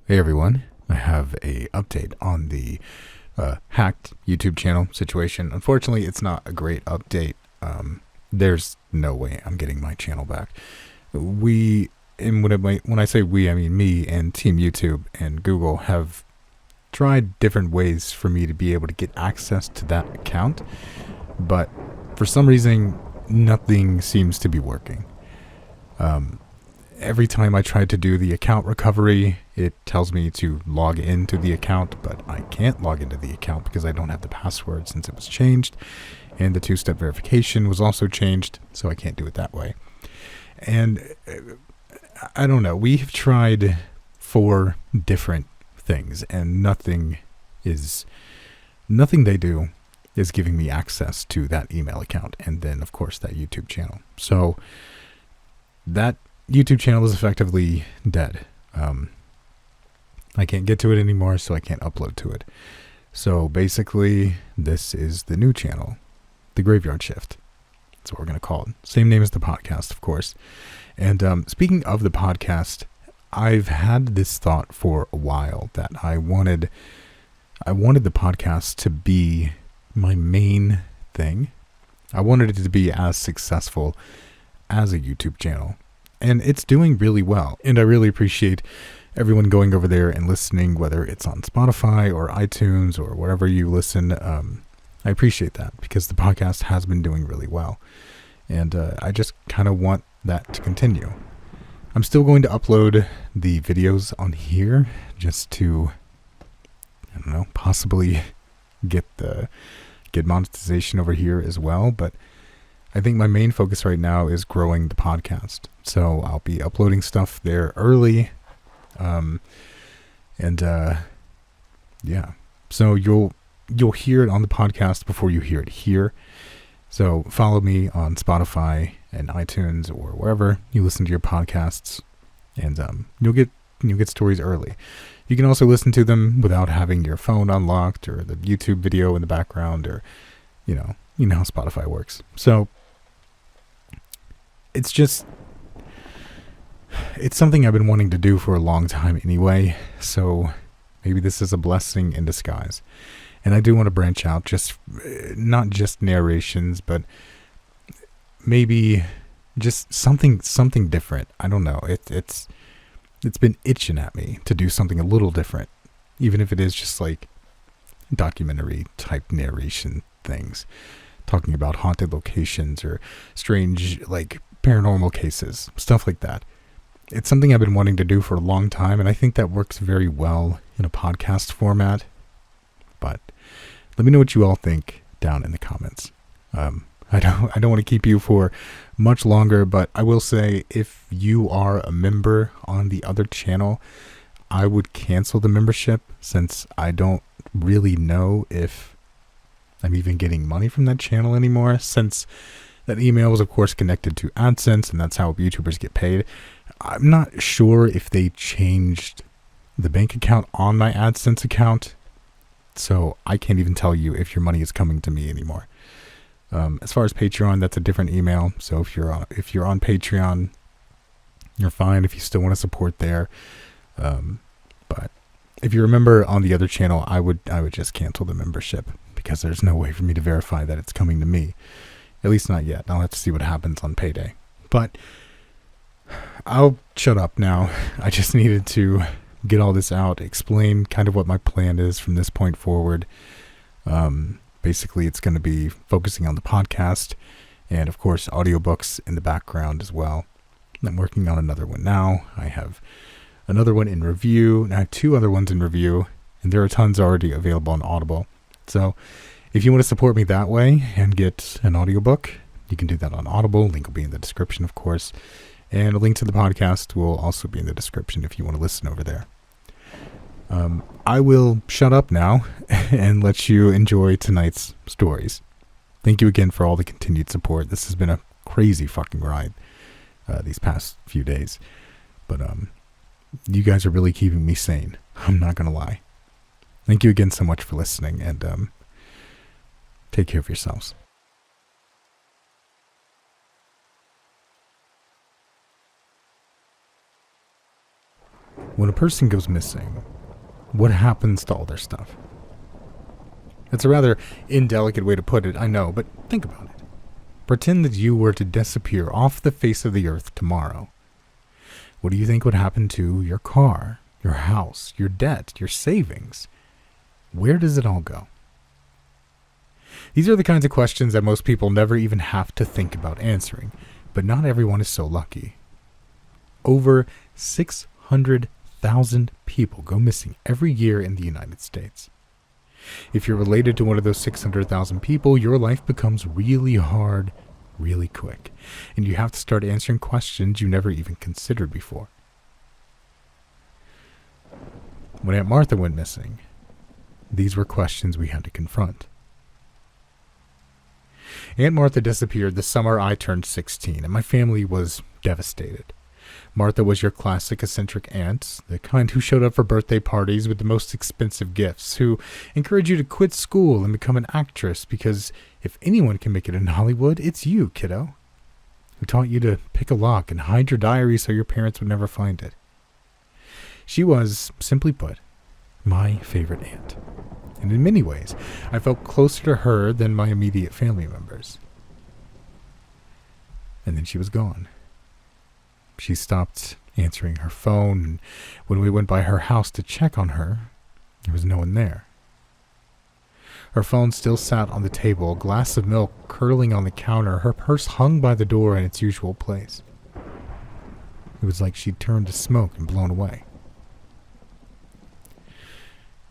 Hey everyone, I have a update on the hacked YouTube channel situation. Unfortunately, it's not a great update. There's no way I'm getting my channel back. When I say we, I mean me and Team YouTube and Google have tried different ways for me to be able to get access to that account, but for some reason, nothing seems to be working. Every time I try to do the account recovery, it tells me to log into the account, but I can't log into the account because I don't have the password since it was changed, and the two-step verification was also changed, so I can't do it that way. And I don't know, we've tried 4 different things, and nothing they do is giving me access to that email account, and then of course that YouTube channel. So that YouTube channel is effectively dead. I can't get to it anymore, so I can't upload to it. So basically, this is the new channel, The Graveyard Shift. That's what we're going to call it. Same name as the podcast, of course. And speaking of the podcast, I've had this thought for a while that I wanted the podcast to be my main thing. I wanted it to be as successful as a YouTube channel. And it's doing really well. And I really appreciate everyone going over there and listening, whether it's on Spotify or iTunes or wherever you listen. I appreciate that because the podcast has been doing really well. And I just kind of want that to continue. I'm still going to upload the videos on here just to, I don't know, possibly get monetization over here as well. But I think my main focus right now is growing the podcast. So I'll be uploading stuff there early. Yeah. So you'll hear it on the podcast before you hear it here. So follow me on Spotify and iTunes or wherever you listen to your podcasts, and you'll get stories early. You can also listen to them without having your phone unlocked or the YouTube video in the background, or you know how Spotify works. So it's something I've been wanting to do for a long time anyway, so maybe this is a blessing in disguise. And I do want to branch out, not just narrations, but maybe just something different. I don't know. It's been itching at me to do something a little different, even if it is just like documentary type narration things, talking about haunted locations or strange like paranormal cases, stuff like that. It's something I've been wanting to do for a long time, and I think that works very well in a podcast format. But let me know what you all think down in the comments. I don't want to keep you for much longer, but I will say if you are a member on the other channel, I would cancel the membership since I don't really know if I'm even getting money from that channel anymore, since that email was of course connected to AdSense, and that's how YouTubers get paid. I'm not sure if they changed the bank account on my AdSense account, so I can't even tell you if your money is coming to me anymore. As far as Patreon, that's a different email. So if you're on Patreon, you're fine if you still want to support there. But if you remember on the other channel, I would just cancel the membership because there's no way for me to verify that it's coming to me. At least not yet. I'll have to see what happens on payday. But I'll shut up now. I just needed to get all this out, explain kind of what my plan is from this point forward. Basically, it's going to be focusing on the podcast and, of course, audiobooks in the background as well. I'm working on another one now. I have another one in review, and I have 2 other ones in review, and there are tons already available on Audible. So if you want to support me that way and get an audiobook, you can do that on Audible. Link will be in the description, of course. And a link to the podcast will also be in the description if you want to listen over there. I will shut up now and let you enjoy tonight's stories. Thank you again for all the continued support. This has been a crazy fucking ride these past few days. But you guys are really keeping me sane. I'm not going to lie. Thank you again so much for listening, and take care of yourselves. When a person goes missing, what happens to all their stuff? It's a rather indelicate way to put it, I know, but think about it. Pretend that you were to disappear off the face of the earth tomorrow. What do you think would happen to your car, your house, your debt, your savings? Where does it all go? These are the kinds of questions that most people never even have to think about answering, but not everyone is so lucky. Over 600,000 people go missing every year in the United States. If you're related to one of those 600,000 people, your life becomes really hard, really quick, and you have to start answering questions you never even considered before. When Aunt Martha went missing, these were questions we had to confront. Aunt Martha disappeared the summer I turned 16, and my family was devastated. Martha was your classic eccentric aunt, the kind who showed up for birthday parties with the most expensive gifts, who encouraged you to quit school and become an actress because if anyone can make it in Hollywood, it's you, kiddo. Who taught you to pick a lock and hide your diary so your parents would never find it. She was, simply put, my favorite aunt. And in many ways, I felt closer to her than my immediate family members. And then she was gone. She stopped answering her phone, and when we went by her house to check on her, there was no one there. Her phone still sat on the table, a glass of milk curdling on the counter, her purse hung by the door in its usual place. It was like she'd turned to smoke and blown away.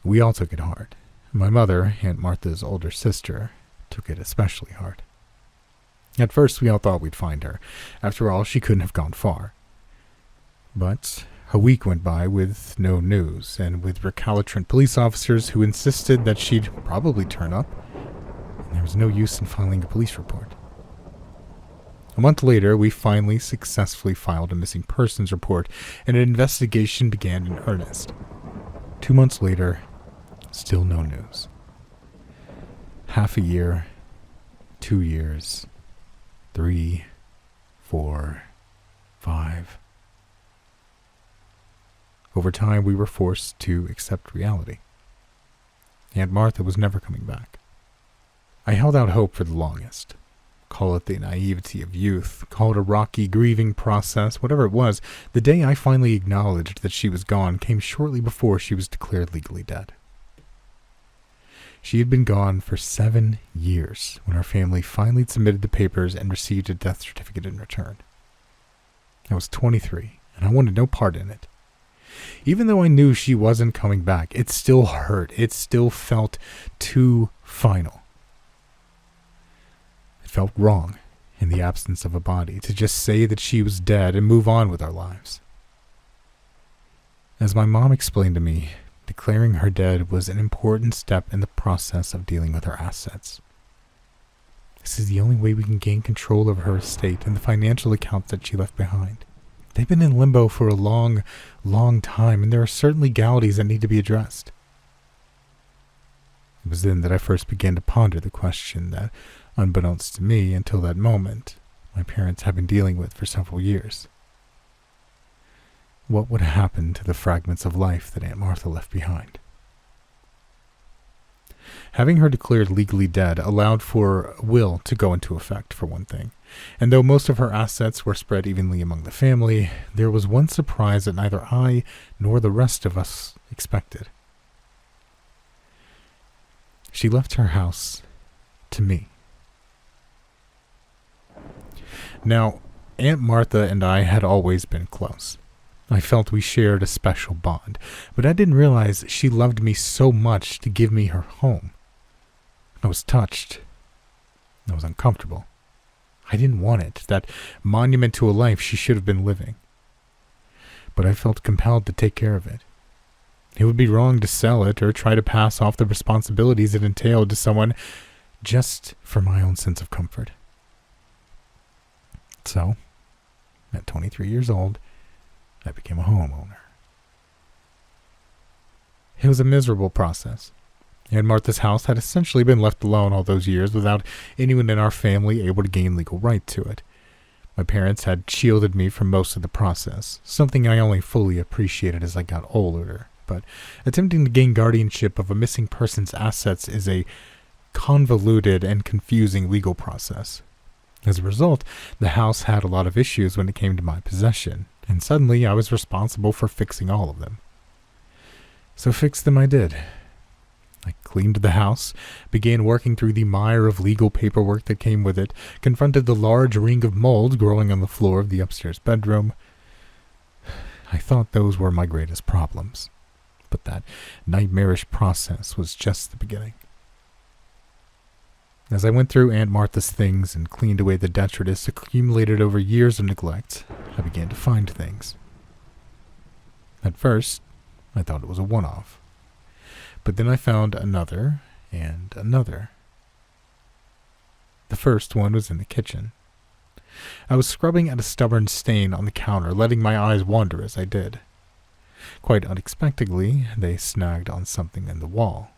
We all took it hard. My mother, Aunt Martha's older sister, took it especially hard. At first, we all thought we'd find her. After all, she couldn't have gone far. But a week went by with no news, and with recalcitrant police officers who insisted that she'd probably turn up, and there was no use in filing a police report. A month later, we finally successfully filed a missing persons report, and an investigation began in earnest. 2 months later, still no news. Half a year, 2 years, 3, 4, 5. Over time, we were forced to accept reality. Aunt Martha was never coming back. I held out hope for the longest. Call it the naivety of youth, call it a rocky, grieving process, whatever it was, the day I finally acknowledged that she was gone came shortly before she was declared legally dead. She had been gone for 7 years when our family finally submitted the papers and received a death certificate in return. I was 23, and I wanted no part in it. Even though I knew she wasn't coming back, it still hurt. It still felt too final. It felt wrong, in the absence of a body, to just say that she was dead and move on with our lives. As my mom explained to me, declaring her dead was an important step in the process of dealing with her assets. This is the only way we can gain control over her estate and the financial accounts that she left behind. They've been in limbo for a long, long time, and there are certain legalities that need to be addressed. It was then that I first began to ponder the question that, unbeknownst to me until that moment, my parents had been dealing with for several years. What would happen to the fragments of life that Aunt Martha left behind? Having her declared legally dead allowed for a will to go into effect, for one thing. And though most of her assets were spread evenly among the family, there was one surprise that neither I nor the rest of us expected. She left her house to me. Now, Aunt Martha and I had always been close. I felt we shared a special bond, but I didn't realize she loved me so much to give me her home. I was touched. I was uncomfortable. I didn't want it, that monument to a life she should have been living. But I felt compelled to take care of it. It would be wrong to sell it or try to pass off the responsibilities it entailed to someone just for my own sense of comfort. So, at 23 years old, I became a homeowner. It was a miserable process. Aunt Martha's house had essentially been left alone all those years without anyone in our family able to gain legal right to it. My parents had shielded me from most of the process, something I only fully appreciated as I got older, but attempting to gain guardianship of a missing person's assets is a convoluted and confusing legal process. As a result, the house had a lot of issues when it came to my possession, and suddenly I was responsible for fixing all of them. So fix them I did. I cleaned the house, began working through the mire of legal paperwork that came with it, confronted the large ring of mold growing on the floor of the upstairs bedroom. I thought those were my greatest problems, but that nightmarish process was just the beginning. As I went through Aunt Martha's things and cleaned away the detritus accumulated over years of neglect, I began to find things. At first, I thought it was a one-off. But then I found another and another. The first one was in the kitchen. I was scrubbing at a stubborn stain on the counter, letting my eyes wander as I did. Quite unexpectedly, they snagged on something in the wall.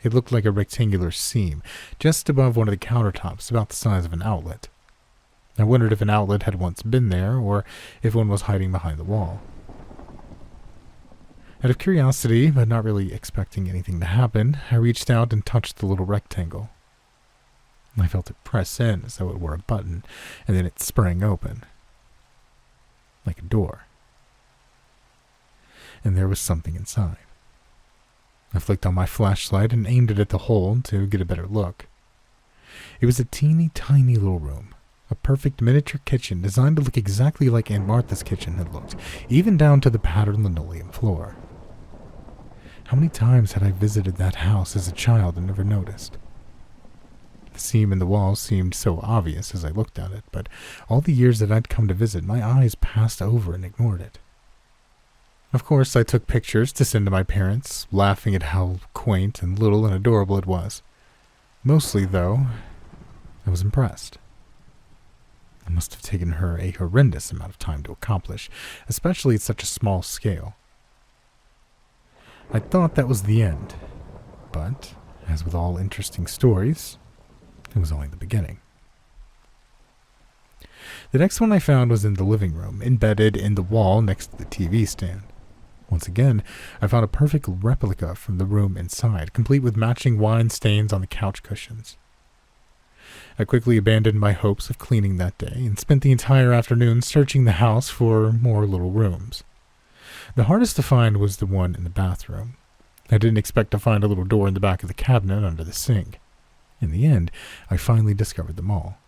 It looked like a rectangular seam, just above one of the countertops, about the size of an outlet. I wondered if an outlet had once been there, or if one was hiding behind the wall. Out of curiosity, but not really expecting anything to happen, I reached out and touched the little rectangle. I felt it press in as though it were a button, and then it sprang open. Like a door. And there was something inside. I flicked on my flashlight and aimed it at the hole to get a better look. It was a teeny tiny little room, a perfect miniature kitchen designed to look exactly like Aunt Martha's kitchen had looked, even down to the patterned linoleum floor. How many times had I visited that house as a child and never noticed? The seam in the wall seemed so obvious as I looked at it, but all the years that I'd come to visit, my eyes passed over and ignored it. Of course, I took pictures to send to my parents, laughing at how quaint and little and adorable it was. Mostly, though, I was impressed. It must have taken her a horrendous amount of time to accomplish, especially at such a small scale. I thought that was the end, but, as with all interesting stories, it was only the beginning. The next one I found was in the living room, embedded in the wall next to the TV stand. Once again, I found a perfect replica from the room inside, complete with matching wine stains on the couch cushions. I quickly abandoned my hopes of cleaning that day and spent the entire afternoon searching the house for more little rooms. The hardest to find was the one in the bathroom. I didn't expect to find a little door in the back of the cabinet under the sink. In the end, I finally discovered them all.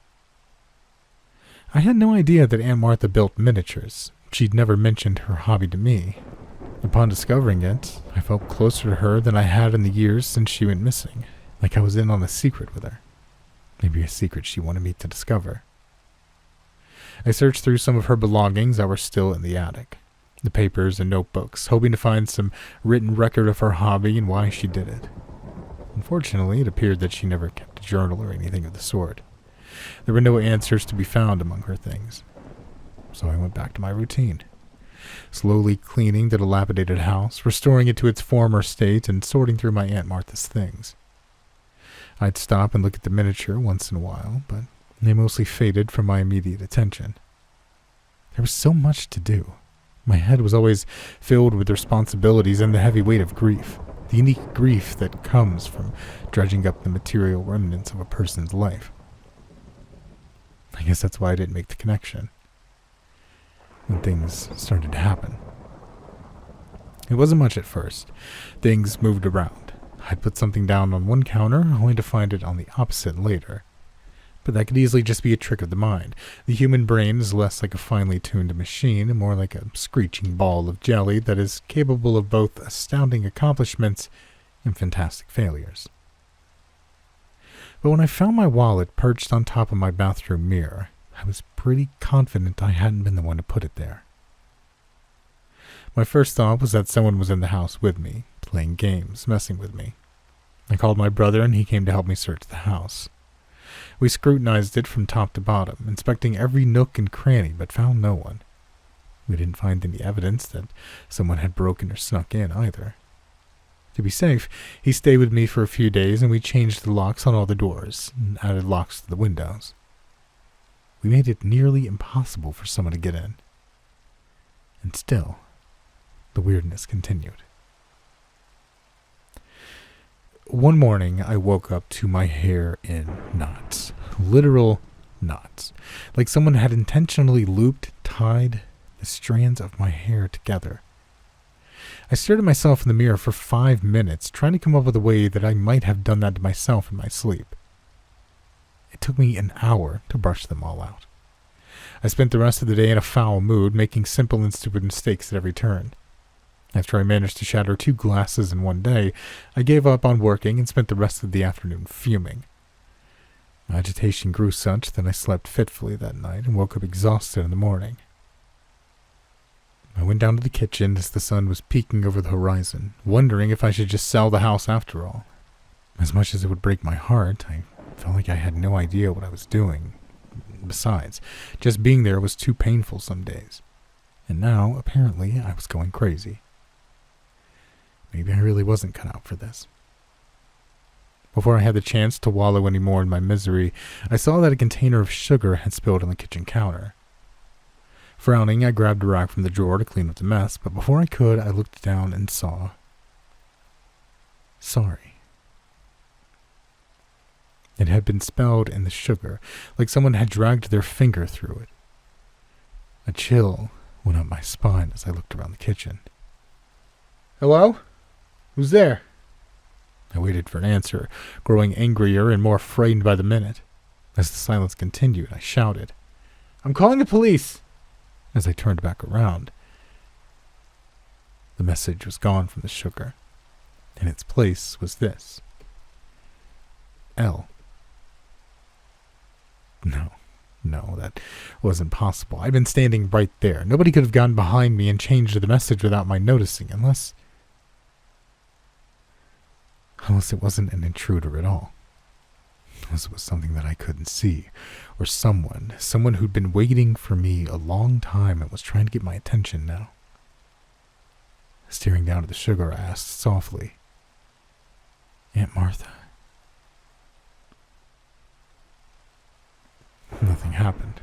I had no idea that Aunt Martha built miniatures. She'd never mentioned her hobby to me. Upon discovering it, I felt closer to her than I had in the years since she went missing, like I was in on a secret with her. Maybe a secret she wanted me to discover. I searched through some of her belongings that were still in the attic. The papers and notebooks, hoping to find some written record of her hobby and why she did it. Unfortunately, it appeared that she never kept a journal or anything of the sort. There were no answers to be found among her things. So I went back to my routine. Slowly cleaning the dilapidated house, restoring it to its former state, and sorting through my Aunt Martha's things. I'd stop and look at the miniature once in a while, but they mostly faded from my immediate attention. There was so much to do. My head was always filled with responsibilities and the heavy weight of grief, the unique grief that comes from dredging up the material remnants of a person's life. I guess that's why I didn't make the connection when things started to happen. It wasn't much at first. Things moved around. I'd put something down on one counter, only to find it on the opposite later. But that could easily just be a trick of the mind. The human brain is less like a finely tuned machine and more like a screeching ball of jelly that is capable of both astounding accomplishments and fantastic failures. But when I found my wallet perched on top of my bathroom mirror, I was pretty confident I hadn't been the one to put it there. My first thought was that someone was in the house with me, playing games, messing with me. I called my brother and he came to help me search the house. We scrutinized it from top to bottom, inspecting every nook and cranny, but found no one. We didn't find any evidence that someone had broken or snuck in either. To be safe, he stayed with me for a few days and we changed the locks on all the doors and added locks to the windows. We made it nearly impossible for someone to get in. And still, the weirdness continued. One morning, I woke up to my hair in knots. Literal knots. Like someone had intentionally tied the strands of my hair together. I stared at myself in the mirror for 5 minutes, trying to come up with a way that I might have done that to myself in my sleep. It took me an hour to brush them all out. I spent the rest of the day in a foul mood, making simple and stupid mistakes at every turn. After I managed to shatter 2 glasses in one day, I gave up on working and spent the rest of the afternoon fuming. My agitation grew such that I slept fitfully that night and woke up exhausted in the morning. I went down to the kitchen as the sun was peeking over the horizon, wondering if I should just sell the house after all. As much as it would break my heart, I felt like I had no idea what I was doing. Besides, just being there was too painful some days. And now, apparently, I was going crazy. Maybe I really wasn't cut out for this. Before I had the chance to wallow any more in my misery, I saw that a container of sugar had spilled on the kitchen counter. Frowning, I grabbed a rack from the drawer to clean up the mess, but before I could, I looked down and saw... sorry. It had been spelled in the sugar, like someone had dragged their finger through it. A chill went up my spine as I looked around the kitchen. "Hello? Who's there?" I waited for an answer, growing angrier and more frightened by the minute. As the silence continued, I shouted, "I'm calling the police!" As I turned back around, the message was gone from the sugar. In its place was this. L. No, that wasn't possible. I'd been standing right there. Nobody could have gone behind me and changed the message without my noticing, unless it wasn't an intruder at all. Unless it was something that I couldn't see, or someone who'd been waiting for me a long time and was trying to get my attention now. Staring down at the sugar, I asked softly, "Aunt Martha?" Nothing happened.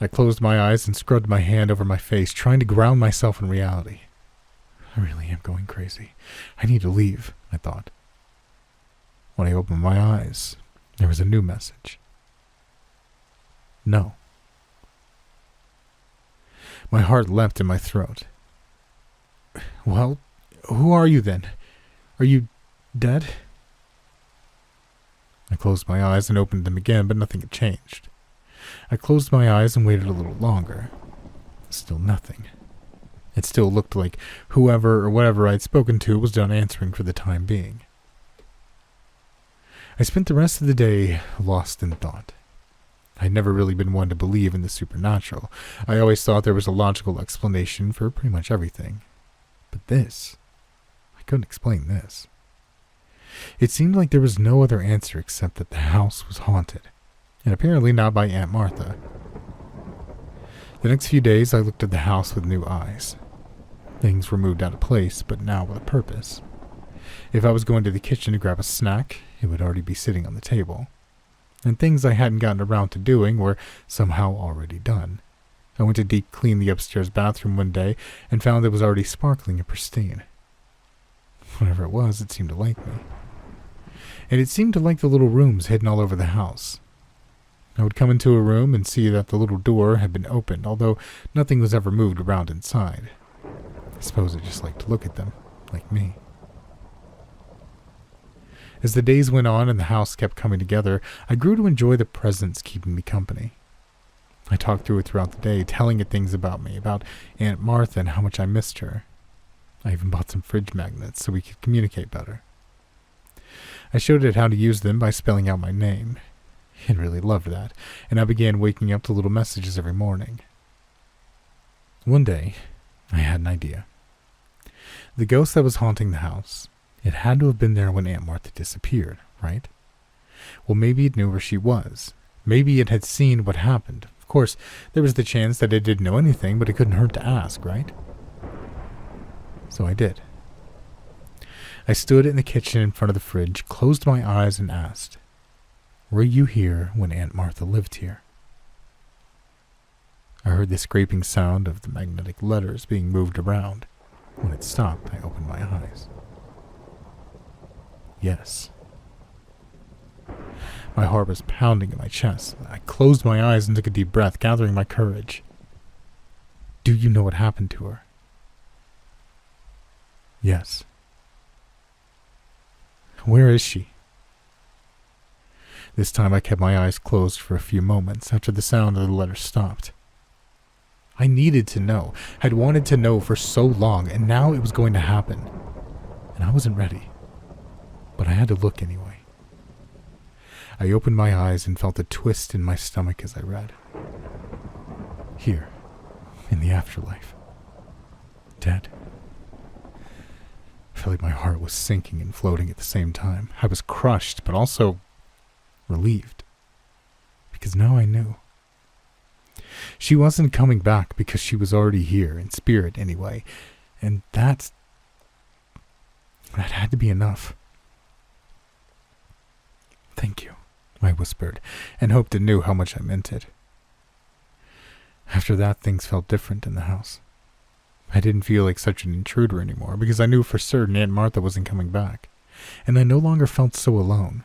I closed my eyes and scrubbed my hand over my face, trying to ground myself in reality. I really am going crazy. I need to leave, I thought. When I opened my eyes, there was a new message. No. My heart leapt in my throat. Well, who are you then? Are you dead? I closed my eyes and opened them again, but nothing had changed. I closed my eyes and waited a little longer. Still nothing. It still looked like whoever or whatever I had spoken to was done answering for the time being. I spent the rest of the day lost in thought. I had never really been one to believe in the supernatural. I always thought there was a logical explanation for pretty much everything. But this, I couldn't explain this. It seemed like there was no other answer except that the house was haunted, and apparently not by Aunt Martha. The next few days I looked at the house with new eyes. Things were moved out of place, but now with a purpose. If I was going to the kitchen to grab a snack, it would already be sitting on the table. And things I hadn't gotten around to doing were somehow already done. I went to deep clean the upstairs bathroom one day and found it was already sparkling and pristine. Whatever it was, it seemed to like me. And it seemed to like the little rooms hidden all over the house. I would come into a room and see that the little door had been opened, although nothing was ever moved around inside. I suppose it just liked to look at them, like me. As the days went on and the house kept coming together, I grew to enjoy the presence keeping me company. I talked through it throughout the day, telling it things about me, about Aunt Martha and how much I missed her. I even bought some fridge magnets so we could communicate better. I showed it how to use them by spelling out my name. It really loved that, and I began waking up to little messages every morning. One day, I had an idea. The ghost that was haunting the house, it had to have been there when Aunt Martha disappeared, right? Well, maybe it knew where she was. Maybe it had seen what happened. Of course, there was the chance that it didn't know anything, but it couldn't hurt to ask, right? So I did. I stood in the kitchen in front of the fridge, closed my eyes, and asked, "Were you here when Aunt Martha lived here?" I heard the scraping sound of the magnetic letters being moved around. When it stopped, I opened my eyes. Yes. My heart was pounding in my chest. I closed my eyes and took a deep breath, gathering my courage. Do you know what happened to her? Yes. Where is she? This time I kept my eyes closed for a few moments after the sound of the letters stopped. I needed to know. I'd wanted to know for so long, and now it was going to happen. And I wasn't ready. But I had to look anyway. I opened my eyes and felt a twist in my stomach as I read. Here, in the afterlife. Dead. I felt like my heart was sinking and floating at the same time. I was crushed, but also relieved. Because now I knew. She wasn't coming back because she was already here, in spirit anyway. And that had to be enough. Thank you, I whispered, and hoped it knew how much I meant it. After that, things felt different in the house. I didn't feel like such an intruder anymore because I knew for certain Aunt Martha wasn't coming back, and I no longer felt so alone.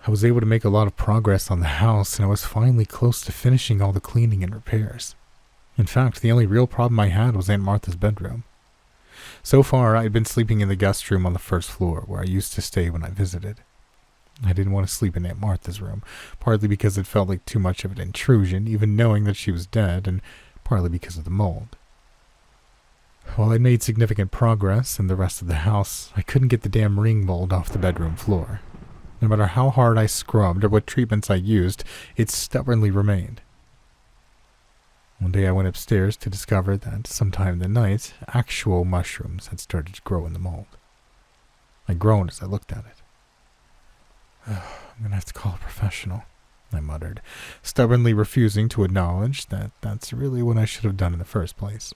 I was able to make a lot of progress on the house, and I was finally close to finishing all the cleaning and repairs. In fact, the only real problem I had was Aunt Martha's bedroom. So far, I had been sleeping in the guest room on the first floor, where I used to stay when I visited. I didn't want to sleep in Aunt Martha's room, partly because it felt like too much of an intrusion, even knowing that she was dead, and partly because of the mold. While I made significant progress in the rest of the house, I couldn't get the damn ring mold off the bedroom floor. No matter how hard I scrubbed or what treatments I used, it stubbornly remained. One day I went upstairs to discover that sometime in the night, actual mushrooms had started to grow in the mold. I groaned as I looked at it. I'm going to have to call a professional, I muttered, stubbornly refusing to acknowledge that that's really what I should have done in the first place.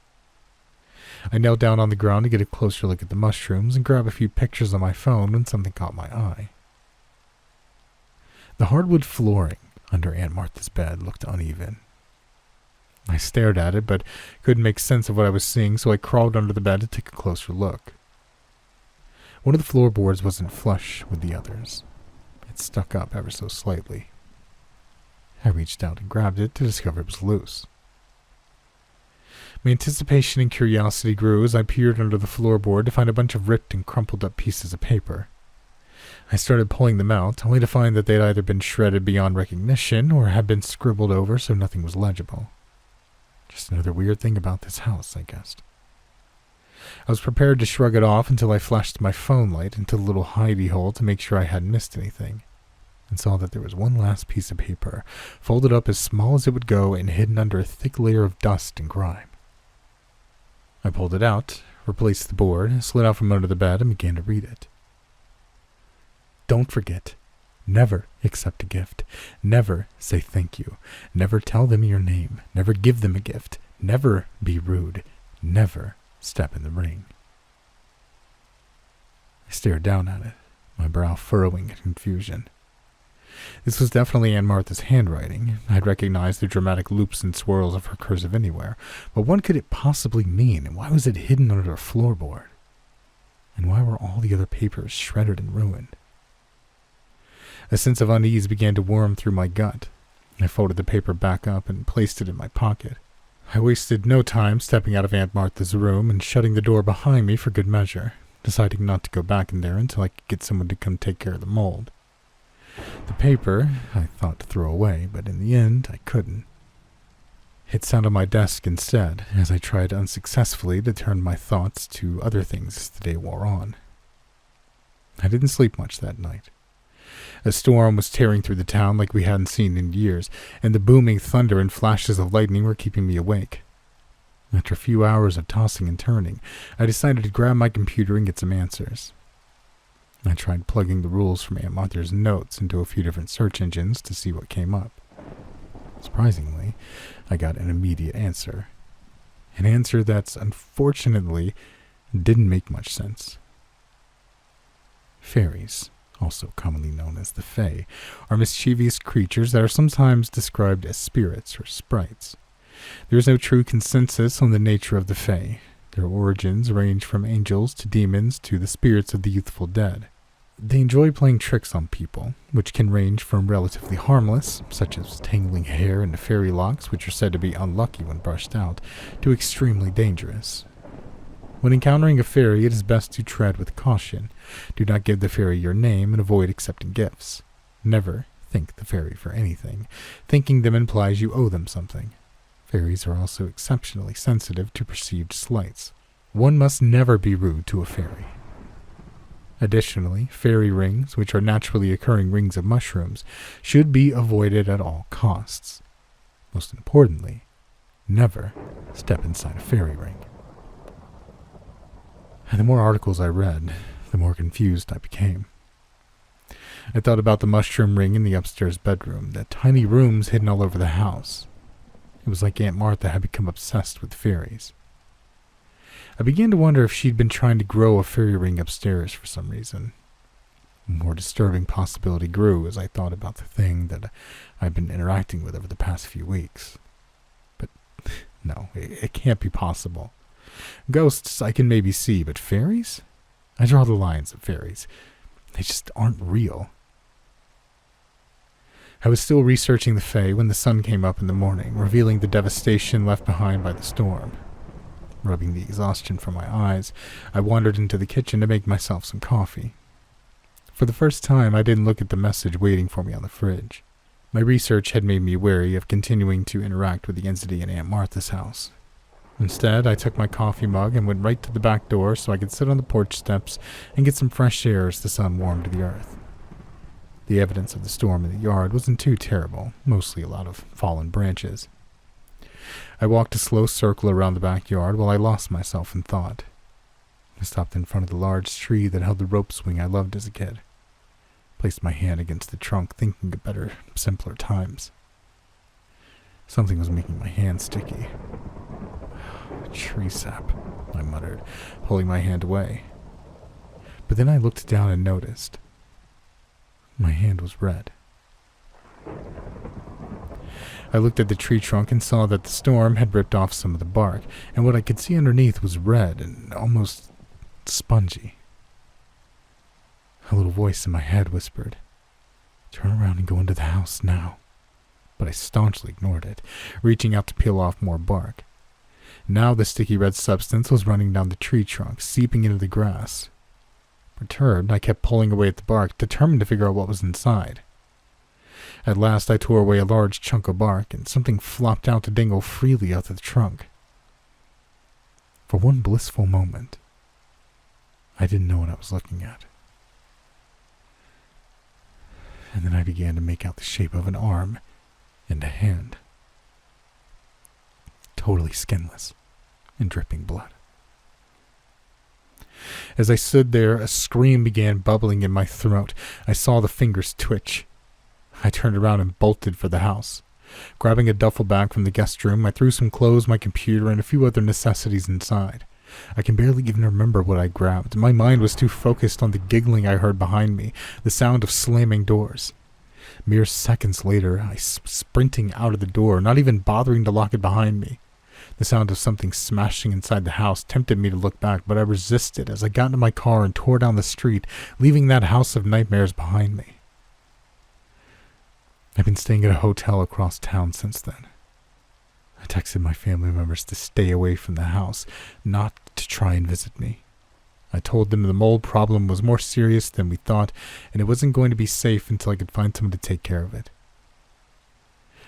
I knelt down on the ground to get a closer look at the mushrooms and grab a few pictures on my phone when something caught my eye. The hardwood flooring under Aunt Martha's bed looked uneven. I stared at it, but couldn't make sense of what I was seeing, so I crawled under the bed to take a closer look. One of the floorboards wasn't flush with the others. It stuck up ever so slightly. I reached out and grabbed it to discover it was loose. My anticipation and curiosity grew as I peered under the floorboard to find a bunch of ripped and crumpled up pieces of paper. I started pulling them out, only to find that they'd either been shredded beyond recognition or had been scribbled over so nothing was legible. Just another weird thing about this house, I guessed. I was prepared to shrug it off until I flashed my phone light into the little hidey hole to make sure I hadn't missed anything, and saw that there was one last piece of paper, folded up as small as it would go and hidden under a thick layer of dust and grime. I pulled it out, replaced the board, slid out from under the bed, and began to read it. Don't forget. Never accept a gift. Never say thank you. Never tell them your name. Never give them a gift. Never be rude. Never step in the ring. I stared down at it, my brow furrowing in confusion. This was definitely Aunt Martha's handwriting. I'd recognized the dramatic loops and swirls of her cursive anywhere, but what could it possibly mean, and why was it hidden under a floorboard? And why were all the other papers shredded and ruined? A sense of unease began to worm through my gut. I folded the paper back up and placed it in my pocket. I wasted no time stepping out of Aunt Martha's room and shutting the door behind me for good measure, deciding not to go back in there until I could get someone to come take care of the mold. The paper I thought to throw away, but in the end I couldn't. It sat on my desk instead, as I tried unsuccessfully to turn my thoughts to other things as the day wore on. I didn't sleep much that night. A storm was tearing through the town like we hadn't seen in years, and the booming thunder and flashes of lightning were keeping me awake. After a few hours of tossing and turning, I decided to grab my computer and get some answers. I tried plugging the rules from Aunt Martha's notes into a few different search engines to see what came up. Surprisingly, I got an immediate answer. An answer that, unfortunately, didn't make much sense. Fairies, also commonly known as the Fae, are mischievous creatures that are sometimes described as spirits or sprites. There is no true consensus on the nature of the Fae. Their origins range from angels to demons to the spirits of the youthful dead. They enjoy playing tricks on people, which can range from relatively harmless, such as tangling hair into fairy locks, which are said to be unlucky when brushed out, to extremely dangerous. When encountering a fairy, it is best to tread with caution. Do not give the fairy your name and avoid accepting gifts. Never thank the fairy for anything. Thanking them implies you owe them something. Fairies are also exceptionally sensitive to perceived slights. One must never be rude to a fairy. Additionally, fairy rings, which are naturally occurring rings of mushrooms, should be avoided at all costs. Most importantly, never step inside a fairy ring. And the more articles I read, the more confused I became. I thought about the mushroom ring in the upstairs bedroom, the tiny rooms hidden all over the house. It was like Aunt Martha had become obsessed with fairies. I began to wonder if she'd been trying to grow a fairy ring upstairs for some reason. A more disturbing possibility grew as I thought about the thing that I'd been interacting with over the past few weeks. But no, it can't be possible. Ghosts I can maybe see, but fairies? I draw the lines at fairies. They just aren't real. I was still researching the Fae when the sun came up in the morning, revealing the devastation left behind by the storm. Rubbing the exhaustion from my eyes, I wandered into the kitchen to make myself some coffee. For the first time, I didn't look at the message waiting for me on the fridge. My research had made me wary of continuing to interact with the entity in Aunt Martha's house. Instead, I took my coffee mug and went right to the back door so I could sit on the porch steps and get some fresh air as the sun warmed the earth. The evidence of the storm in the yard wasn't too terrible, mostly a lot of fallen branches. I walked a slow circle around the backyard while I lost myself in thought. I stopped in front of the large tree that held the rope swing I loved as a kid. Placed my hand against the trunk, thinking of better, simpler times. Something was making my hand sticky. Tree sap, I muttered, pulling my hand away. But then I looked down and noticed. My hand was red. I looked at the tree trunk and saw that the storm had ripped off some of the bark, and what I could see underneath was red and almost spongy. A little voice in my head whispered, "Turn around and go into the house now." But I staunchly ignored it, reaching out to peel off more bark. Now the sticky red substance was running down the tree trunk, seeping into the grass. Perturbed, I kept pulling away at the bark, determined to figure out what was inside. At last I tore away a large chunk of bark, and something flopped out to dangle freely out of the trunk. For one blissful moment, I didn't know what I was looking at. And then I began to make out the shape of an arm and a hand. Totally skinless and dripping blood. As I stood there, a scream began bubbling in my throat. I saw the fingers twitch. I turned around and bolted for the house. Grabbing a duffel bag from the guest room, I threw some clothes, my computer, and a few other necessities inside. I can barely even remember what I grabbed. My mind was too focused on the giggling I heard behind me, the sound of slamming doors. Mere seconds later, I sprinting out of the door, not even bothering to lock it behind me. The sound of something smashing inside the house tempted me to look back, but I resisted as I got into my car and tore down the street, leaving that house of nightmares behind me. I've been staying at a hotel across town since then. I texted my family members to stay away from the house, not to try and visit me. I told them the mold problem was more serious than we thought, and it wasn't going to be safe until I could find someone to take care of it.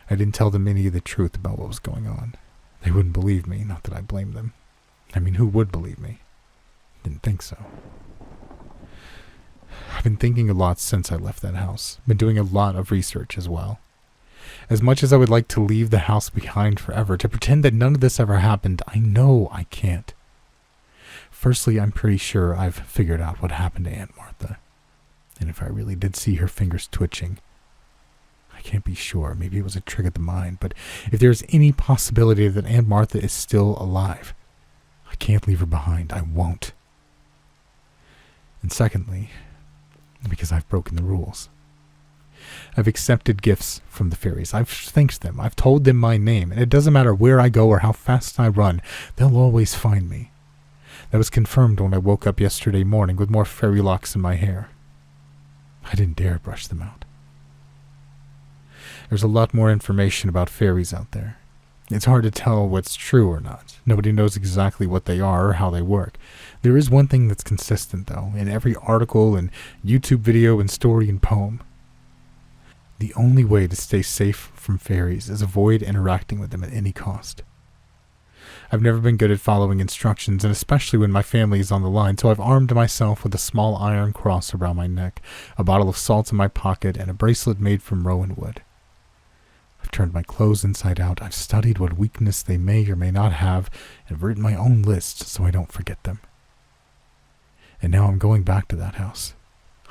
I didn't tell them any of the truth about what was going on. They wouldn't believe me, not that I blamed them. I mean, who would believe me? Didn't think so. I've been thinking a lot since I left that house. Been doing a lot of research as well. As much as I would like to leave the house behind forever, to pretend that none of this ever happened, I know I can't. Firstly, I'm pretty sure I've figured out what happened to Aunt Martha. And if I really did see her fingers twitching, I can't be sure. Maybe it was a trick of the mind, but if there's any possibility that Aunt Martha is still alive, I can't leave her behind. I won't. And secondly, because I've broken the rules. I've accepted gifts from the fairies. I've thanked them. I've told them my name, and it doesn't matter where I go or how fast I run, they'll always find me. That was confirmed when I woke up yesterday morning with more fairy locks in my hair. I didn't dare brush them out. There's a lot more information about fairies out there. It's hard to tell what's true or not. Nobody knows exactly what they are or how they work. There is one thing that's consistent, though, in every article and YouTube video and story and poem. The only way to stay safe from fairies is avoid interacting with them at any cost. I've never been good at following instructions, and especially when my family is on the line, so I've armed myself with a small iron cross around my neck, a bottle of salt in my pocket, and a bracelet made from rowan wood. I've turned my clothes inside out. I've studied what weakness they may or may not have, and have written my own list so I don't forget them. And now I'm going back to that house.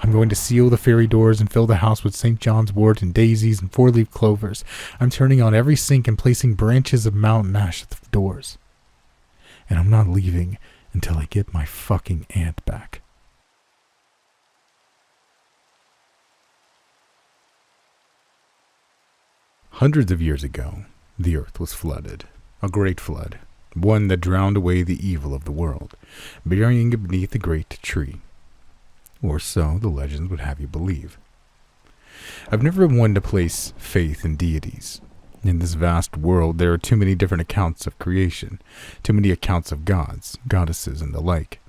I'm going to seal the fairy doors and fill the house with St. John's wort and daisies and four-leaf clovers. I'm turning on every sink and placing branches of mountain ash at the doors. And I'm not leaving until I get my fucking aunt back. Hundreds of years ago, the earth was flooded. A great flood. One that drowned away the evil of the world, burying it beneath a great tree. Or so the legends would have you believe. I've never been one to place faith in deities. In this vast world, there are too many different accounts of creation, too many accounts of gods, goddesses, and the like.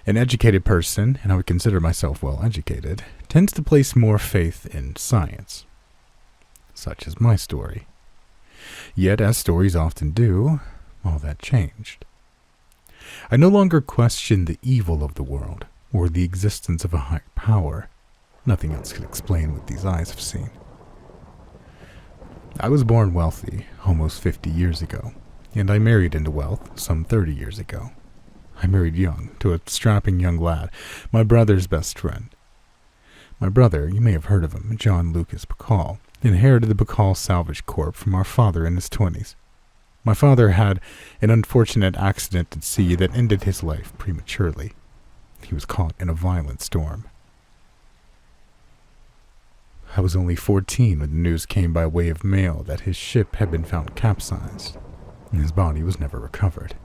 An educated person, and I would consider myself well educated, tends to place more faith in science. Such is my story. Yet, as stories often do, all that changed. I no longer question the evil of the world, or the existence of a higher power. Nothing else could explain what these eyes have seen. I was born wealthy almost 50 years ago, and I married into wealth some 30 years ago. I married young, to a strapping young lad, my brother's best friend. My brother, you may have heard of him, John Lucas Bacall, inherited the Bacall Salvage Corp from our father in his 20s. My father had an unfortunate accident at sea that ended his life prematurely. He was caught in a violent storm. I was only 14 when the news came by way of mail that his ship had been found capsized, and his body was never recovered.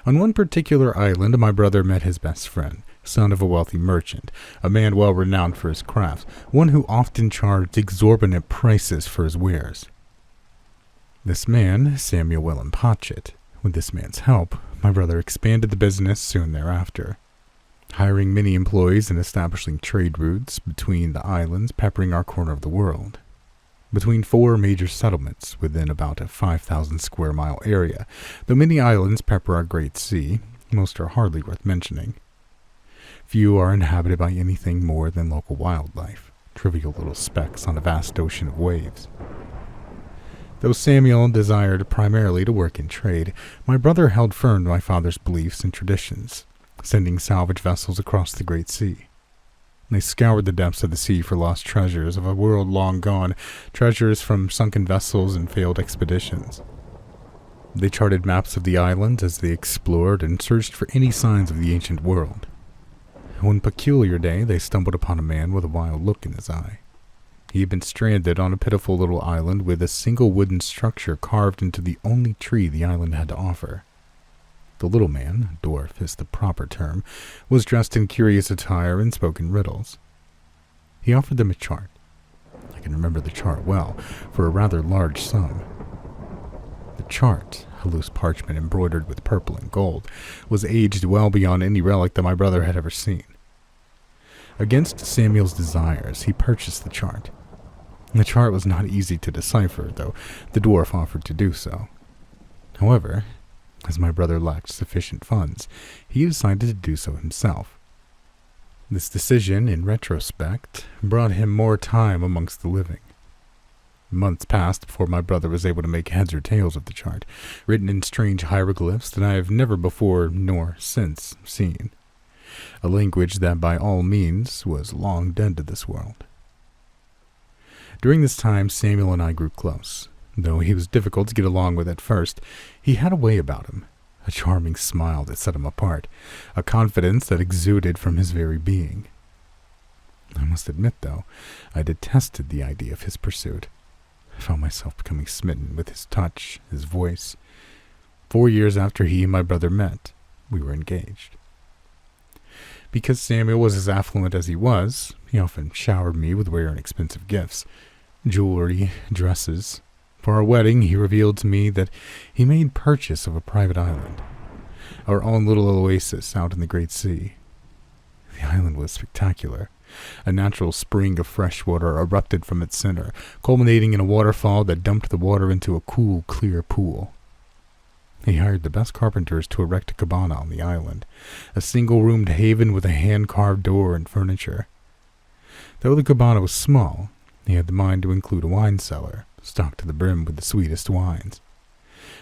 On one particular island, my brother met his best friend, son of a wealthy merchant, a man well renowned for his crafts, one who often charged exorbitant prices for his wares. This man, Samuel Willem Patchett. With this man's help, my brother expanded the business soon thereafter, hiring many employees and establishing trade routes between the islands peppering our corner of the world. Between 4 major settlements within about a 5,000 square mile area, though many islands pepper our great sea, most are hardly worth mentioning. Few are inhabited by anything more than local wildlife, trivial little specks on a vast ocean of waves. Though Samuel desired primarily to work in trade, my brother held firm to my father's beliefs and traditions, sending salvage vessels across the Great Sea. They scoured the depths of the sea for lost treasures of a world long gone, treasures from sunken vessels and failed expeditions. They charted maps of the islands as they explored and searched for any signs of the ancient world. One peculiar day, they stumbled upon a man with a wild look in his eye. He had been stranded on a pitiful little island with a single wooden structure carved into the only tree the island had to offer. The little man, dwarf is the proper term, was dressed in curious attire and spoke in riddles. He offered them a chart. I can remember the chart well, for a rather large sum. The chart, a loose parchment embroidered with purple and gold, was aged well beyond any relic that my brother had ever seen. Against Samuel's desires, he purchased the chart. The chart was not easy to decipher, though the dwarf offered to do so. However, as my brother lacked sufficient funds, he decided to do so himself. This decision, in retrospect, brought him more time amongst the living. Months passed before my brother was able to make heads or tails of the chart, written in strange hieroglyphs that I have never before nor since seen. A language that by all means was long dead to this world. During this time, Samuel and I grew close. Though he was difficult to get along with at first, he had a way about him, a charming smile that set him apart, a confidence that exuded from his very being. I must admit, though, I detested the idea of his pursuit. I found myself becoming smitten with his touch, his voice. 4 years after he and my brother met, we were engaged. Because Samuel was as affluent as he was, he often showered me with rare and expensive gifts, jewelry, dresses. For our wedding, he revealed to me that he made purchase of a private island, our own little oasis out in the great sea. The island was spectacular. A natural spring of fresh water erupted from its center, culminating in a waterfall that dumped the water into a cool, clear pool. He hired the best carpenters to erect a cabana on the island, a single-roomed haven with a hand-carved door and furniture. Though the cabana was small, he had the mind to include a wine cellar, stocked to the brim with the sweetest wines.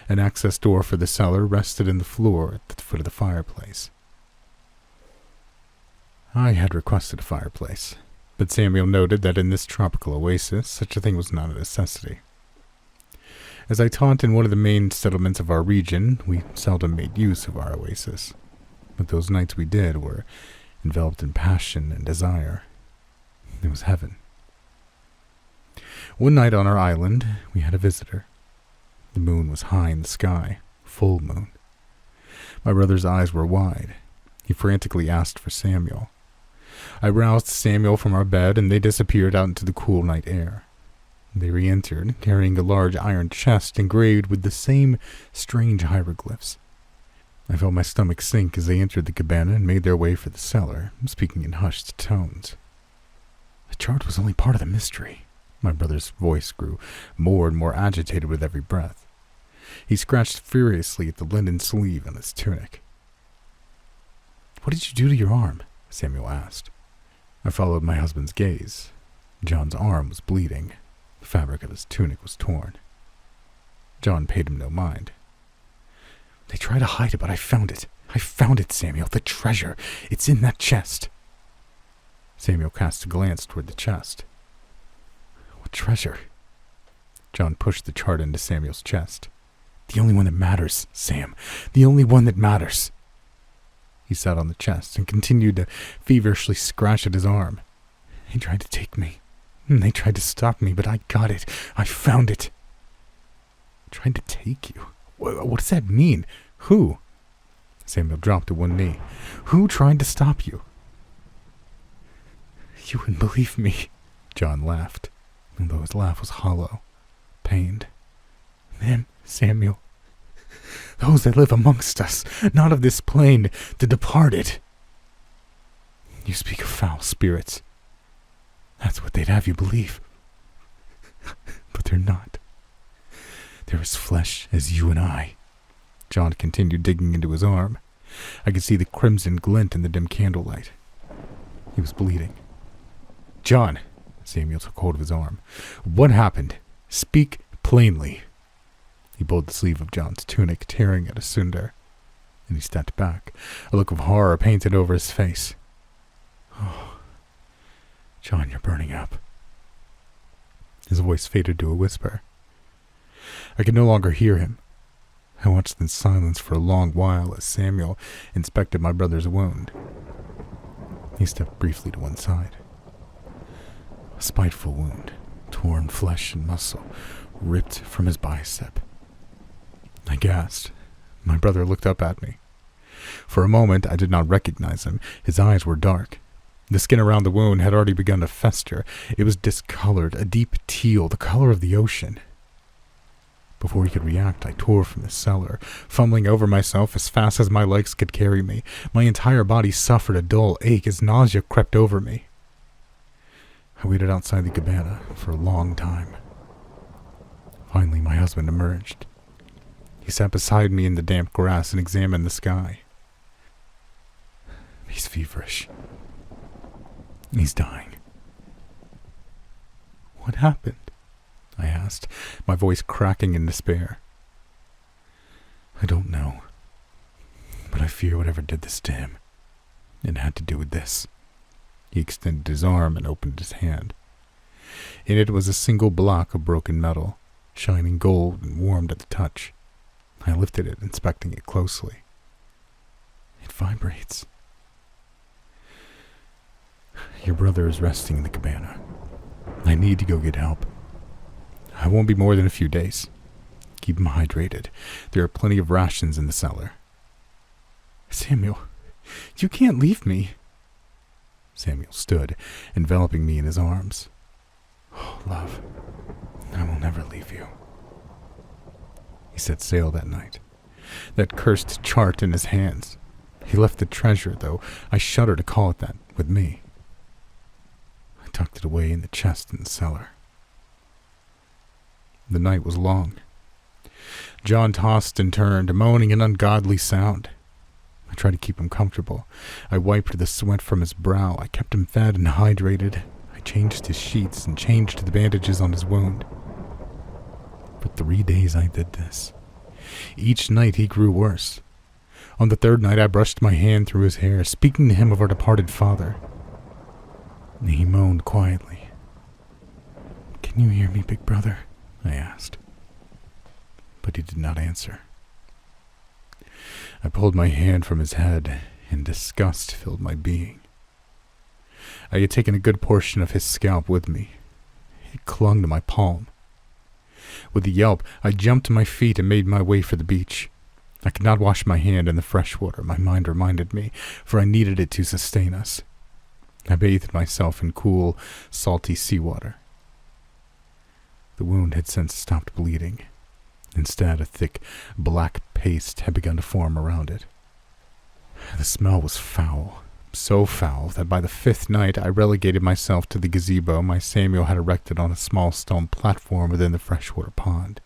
An access door for the cellar rested in the floor at the foot of the fireplace. I had requested a fireplace, but Samuel noted that in this tropical oasis such a thing was not a necessity. As I taught in one of the main settlements of our region, we seldom made use of our oasis, but those nights we did were enveloped in passion and desire. It was heaven. One night on our island, we had a visitor. The moon was high in the sky, full moon. My brother's eyes were wide. He frantically asked for Samuel. I roused Samuel from our bed, and they disappeared out into the cool night air. They re-entered, carrying a large iron chest engraved with the same strange hieroglyphs. I felt my stomach sink as they entered the cabana and made their way for the cellar, speaking in hushed tones. The chart was only part of the mystery. My brother's voice grew more and more agitated with every breath. He scratched furiously at the linen sleeve on his tunic. "What did you do to your arm?" Samuel asked. I followed my husband's gaze. John's arm was bleeding. The fabric of his tunic was torn. John paid him no mind. "They tried to hide it, but I found it. I found it, Samuel. The treasure. It's in that chest." Samuel cast a glance toward the chest. "What treasure?" John pushed the chart into Samuel's chest. "The only one that matters, Sam. The only one that matters." He sat on the chest and continued to feverishly scratch at his arm. "They tried to take me. They tried to stop me, but I got it. I found it." "Tried to take you? What does that mean? Who?" Samuel dropped to one knee. "Who tried to stop you?" "You wouldn't believe me." John laughed, although his laugh was hollow, pained. "Them, Samuel. Those that live amongst us, not of this plane, the departed." "You speak of foul spirits. That's what they'd have you believe. But they're not. They're as flesh as you and I." John continued digging into his arm. I could see the crimson glint in the dim candlelight. He was bleeding. "John," Samuel took hold of his arm. "What happened? Speak plainly." He pulled the sleeve of John's tunic, tearing it asunder, and he stepped back, a look of horror painted over his face. "Oh, John, you're burning up." His voice faded to a whisper. I could no longer hear him. I watched in silence for a long while as Samuel inspected my brother's wound. He stepped briefly to one side. A spiteful wound, torn flesh and muscle, ripped from his bicep. I gasped. My brother looked up at me. For a moment, I did not recognize him. His eyes were dark. The skin around the wound had already begun to fester. It was discolored, a deep teal, the color of the ocean. Before he could react, I tore from the cellar, fumbling over myself as fast as my legs could carry me. My entire body suffered a dull ache as nausea crept over me. I waited outside the cabana for a long time. Finally, my husband emerged. He sat beside me in the damp grass and examined the sky. "He's feverish. He's dying." "What happened?" I asked, my voice cracking in despair. "I don't know, but I fear whatever did this to him, it had to do with this." He extended his arm and opened his hand. In it was a single block of broken metal, shining gold and warmed at the touch. I lifted it, inspecting it closely. "It vibrates." Your brother is resting in the cabana. I need to go get help. I won't be more than a few days. Keep him hydrated. There are plenty of rations in the cellar. Samuel, you can't leave me. Samuel stood, enveloping me in his arms. Oh, love, I will never leave you. He set sail that night, that cursed chart in his hands. He left the treasure, though I shudder to call it that, with me. I tucked it away in the chest in the cellar. The night was long. John tossed and turned, moaning an ungodly sound. I tried to keep him comfortable. I wiped the sweat from his brow. I kept him fed and hydrated. I changed his sheets and changed the bandages on his wound. For 3 days I did this. Each night he grew worse. On the third night I brushed my hand through his hair, speaking to him of our departed father. He moaned quietly. "Can you hear me, big brother?" I asked. But he did not answer. I pulled my hand from his head, and disgust filled my being. I had taken a good portion of his scalp with me. It clung to my palm. With a yelp, I jumped to my feet and made my way for the beach. I could not wash my hand in the fresh water, my mind reminded me, for I needed it to sustain us. I bathed myself in cool, salty seawater. The wound had since stopped bleeding. Instead, a thick, black paste had begun to form around it. The smell was foul, so foul that by the 5th night I relegated myself to the gazebo my Samuel had erected on a small stone platform within the freshwater pond.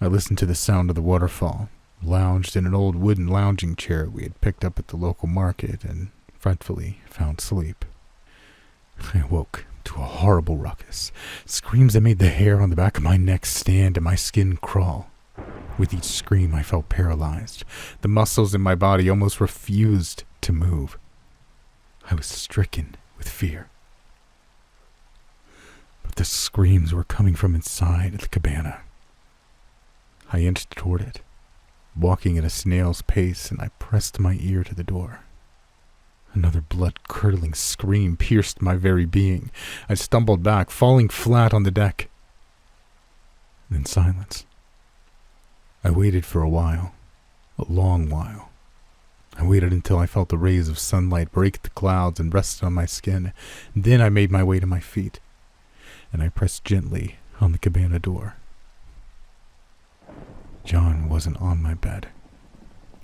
I listened to the sound of the waterfall, lounged in an old wooden lounging chair we had picked up at the local market, and fretfully found sleep. I awoke to a horrible ruckus, screams that made the hair on the back of my neck stand and my skin crawl. With each scream I felt paralyzed. The muscles in my body almost refused to move. I was stricken with fear. But the screams were coming from inside the cabana. I inched toward it, walking at a snail's pace, and I pressed my ear to the door. Another blood-curdling scream pierced my very being. I stumbled back, falling flat on the deck. Then silence. I waited for a while, a long while. I waited until I felt the rays of sunlight break the clouds and rest on my skin. Then I made my way to my feet, and I pressed gently on the cabana door. John wasn't on my bed.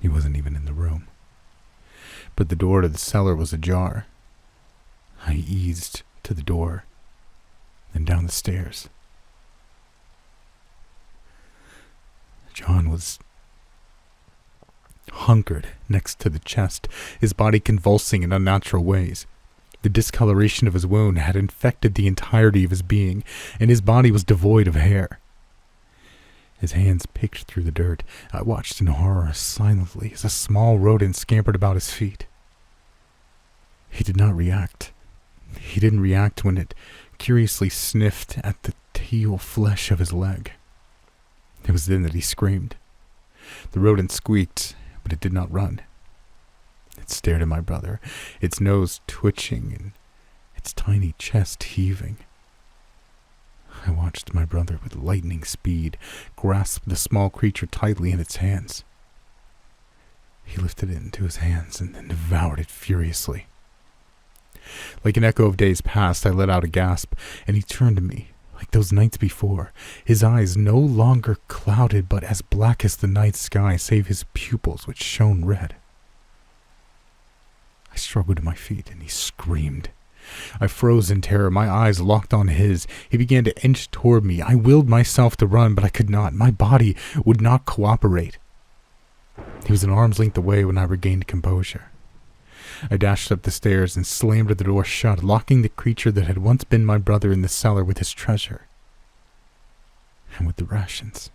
He wasn't even in the room. But the door to the cellar was ajar. I eased to the door, then down the stairs. John was hunkered next to the chest, his body convulsing in unnatural ways. The discoloration of his wound had infected the entirety of his being, and his body was devoid of hair. His hands picked through the dirt. I watched in horror silently as a small rodent scampered about his feet. He did not react. He didn't react when it curiously sniffed at the teal flesh of his leg. It was then that he screamed. The rodent squeaked, but it did not run. It stared at my brother, its nose twitching and its tiny chest heaving. I watched my brother with lightning speed grasp the small creature tightly in its hands. He lifted it into his hands and then devoured it furiously. Like an echo of days past, I let out a gasp, and he turned to me, like those nights before, his eyes no longer clouded but as black as the night sky, save his pupils, which shone red. I struggled to my feet, and he screamed. I froze in terror, my eyes locked on his. He began to inch toward me. I willed myself to run, but I could not. My body would not cooperate. He was an arm's length away when I regained composure. I dashed up the stairs and slammed the door shut, locking the creature that had once been my brother in the cellar with his treasure and with the rations.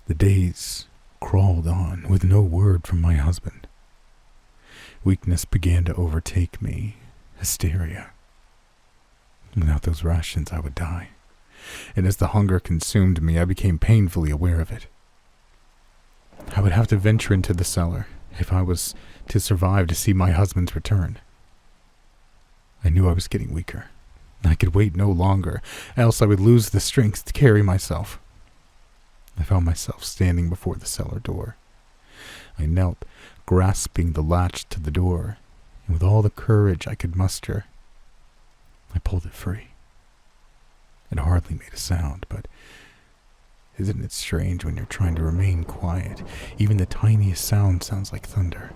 The days crawled on with no word from my husband. Weakness began to overtake me, hysteria. Without those rations, I would die, and as the hunger consumed me, I became painfully aware of it. I would have to venture into the cellar, if I was to survive to see my husband's return. I knew I was getting weaker. I could wait no longer, else I would lose the strength to carry myself. I found myself standing before the cellar door. I knelt, grasping the latch to the door, and with all the courage I could muster, I pulled it free. It hardly made a sound, but isn't it strange when you're trying to remain quiet? Even the tiniest sound sounds like thunder.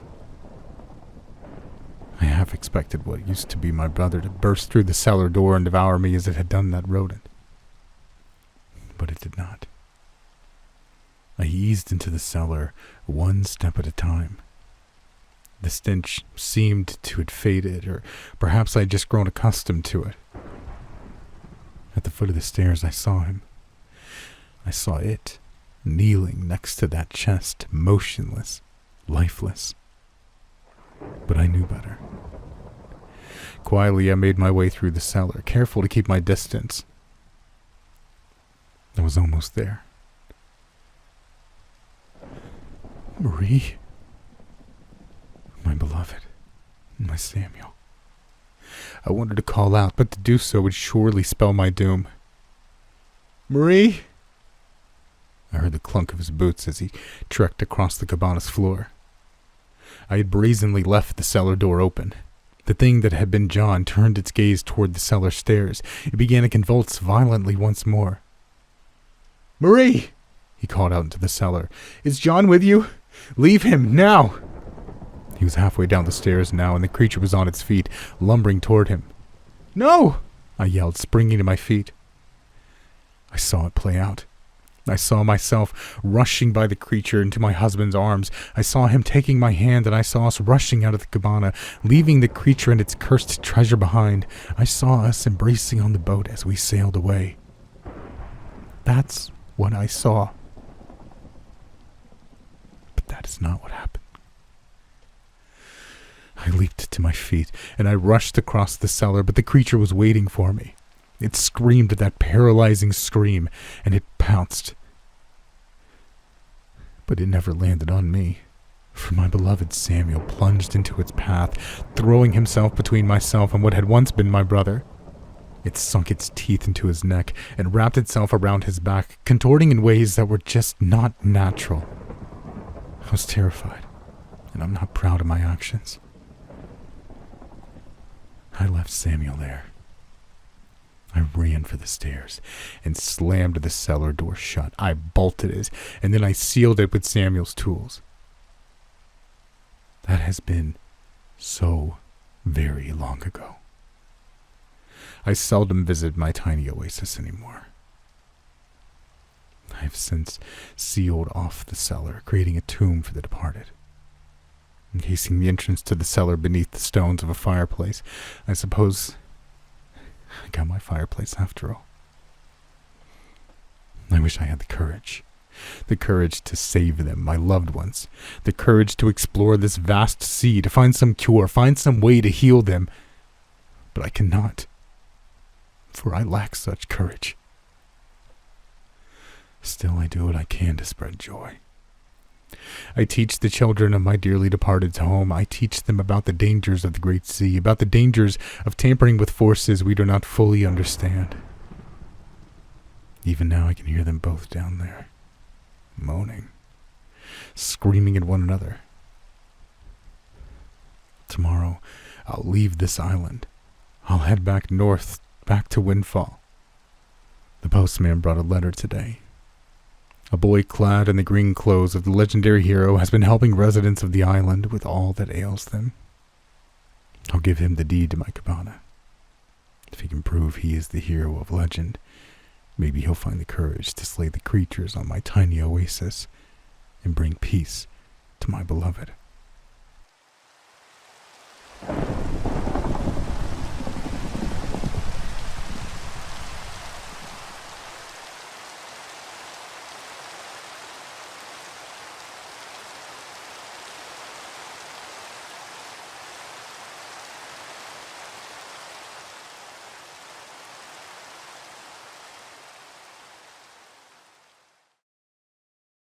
I half expected what used to be my brother to burst through the cellar door and devour me as it had done that rodent. But it did not. I eased into the cellar, one step at a time. The stench seemed to have faded, or perhaps I had just grown accustomed to it. At the foot of the stairs I saw him. I saw it, kneeling next to that chest, motionless, lifeless. But I knew better. Quietly I made my way through the cellar, careful to keep my distance. I was almost there. Marie, my beloved, my Samuel. I wanted to call out, but to do so would surely spell my doom. Marie! I heard the clunk of his boots as he trekked across the cabana's floor. I had brazenly left the cellar door open. The thing that had been John turned its gaze toward the cellar stairs. It began to convulse violently once more. Marie! He called out into the cellar. Is John with you? Leave him, now! He was halfway down the stairs now, and the creature was on its feet, lumbering toward him. No! I yelled, springing to my feet. I saw it play out. I saw myself rushing by the creature into my husband's arms. I saw him taking my hand, and I saw us rushing out of the cabana, leaving the creature and its cursed treasure behind. I saw us embracing on the boat as we sailed away. That's what I saw. But that is not what happened. I leaped to my feet, and I rushed across the cellar, but the creature was waiting for me. It screamed that paralyzing scream, and it pounced. But it never landed on me, for my beloved Samuel plunged into its path, throwing himself between myself and what had once been my brother. It sunk its teeth into his neck and wrapped itself around his back, contorting in ways that were just not natural. I was terrified, and I'm not proud of my actions. I left Samuel there. I ran for the stairs and slammed the cellar door shut. I bolted it, and then I sealed it with Samuel's tools. That has been so very long ago. I seldom visit my tiny oasis anymore. I have since sealed off the cellar, creating a tomb for the departed. Encasing the entrance to the cellar beneath the stones of a fireplace. I suppose I got my fireplace after all. I wish I had the courage. The courage to save them, my loved ones. The courage to explore this vast sea, to find some cure, find some way to heal them. But I cannot, for I lack such courage. Still, I do what I can to spread joy. I teach the children of my dearly departed's home. I teach them about the dangers of the great sea, about the dangers of tampering with forces we do not fully understand. Even now I can hear them both down there, moaning, screaming at one another. Tomorrow I'll leave this island. I'll head back north, back to Windfall. The postman brought a letter today. A boy clad in the green clothes of the legendary hero has been helping residents of the island with all that ails them. I'll give him the deed to my cabana. If he can prove he is the hero of legend, maybe he'll find the courage to slay the creatures on my tiny oasis and bring peace to my beloved.